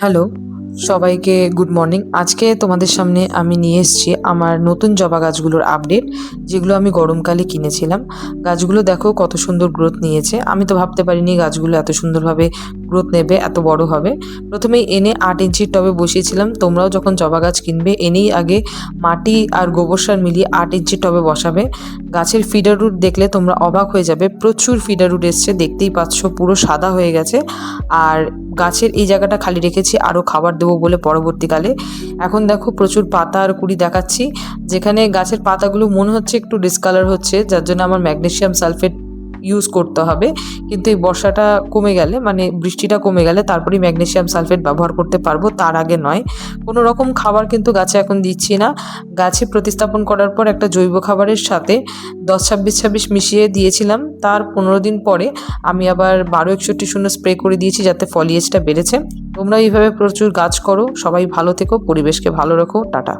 Hello, সবাইকে good morning. আজকে তোমাদের সামনে আমি নিয়ে এসেছি আমার নতুন জবা গাছগুলোর আপডেট, যেগুলো আমি গরমকালে কিনেছিলাম। গাছগুলো দেখো কত সুন্দর গ্রোথ নিয়েছে। আমি তো ভাবতে পারিনি গাছগুলো এত সুন্দরভাবে গ্রোথ নেবে, এত বড় হবে। প্রথমেই এনে ৮ ইঞ্চির টবে বসিয়েছিলাম। তোমরাও যখন জবা গাছ কিনবে এনেই আগে মাটি আর গোবর সার মিলিয়ে ৮ ইঞ্চির টবে বসাবে। গাছের ফিডার রুট দেখলে তোমরা অবাক হয়ে যাবে, প্রচুর ফিডার রুট এসছে, দেখতেই পাচ্ছ পুরো সাদা হয়ে গেছে। আর গাছের এই জায়গাটা খালি রেখেছি আরও খাবার দেবো বলে পরবর্তীকালে। এখন দেখো প্রচুর পাতা আর কুড়ি দেখাচ্ছি, যেখানে গাছের পাতাগুলো মনে হচ্ছে একটু ডিসকালার হচ্ছে, যার জন্য আমার ম্যাগনেসিয়াম সালফেট ইউজ করতে হবে। কিন্তু এই বর্ষাটা কমে গেলে, মানে বৃষ্টিটা কমে গেলে তারপরেই ম্যাগনেসিয়াম সালফেট ব্যবহার করতে পারবো, তার আগে নয়। কোনো রকম খাবার কিন্তু গাছে এখন দিচ্ছি না। গাছে প্রতিস্থাপন করার পর একটা জৈব খাবারের সাথে 10-26-26 মিশিয়ে দিয়েছিলাম। তার 15 দিন পরে আমি আবার 12-61-0 স্প্রে করে দিয়েছি, যাতে ফলিয়েজটা বেড়েছে। তোমরা এইভাবে প্রচুর গাছ করো। সবাই ভালো থেকো, পরিবেশকে ভালো রাখো। টাটা।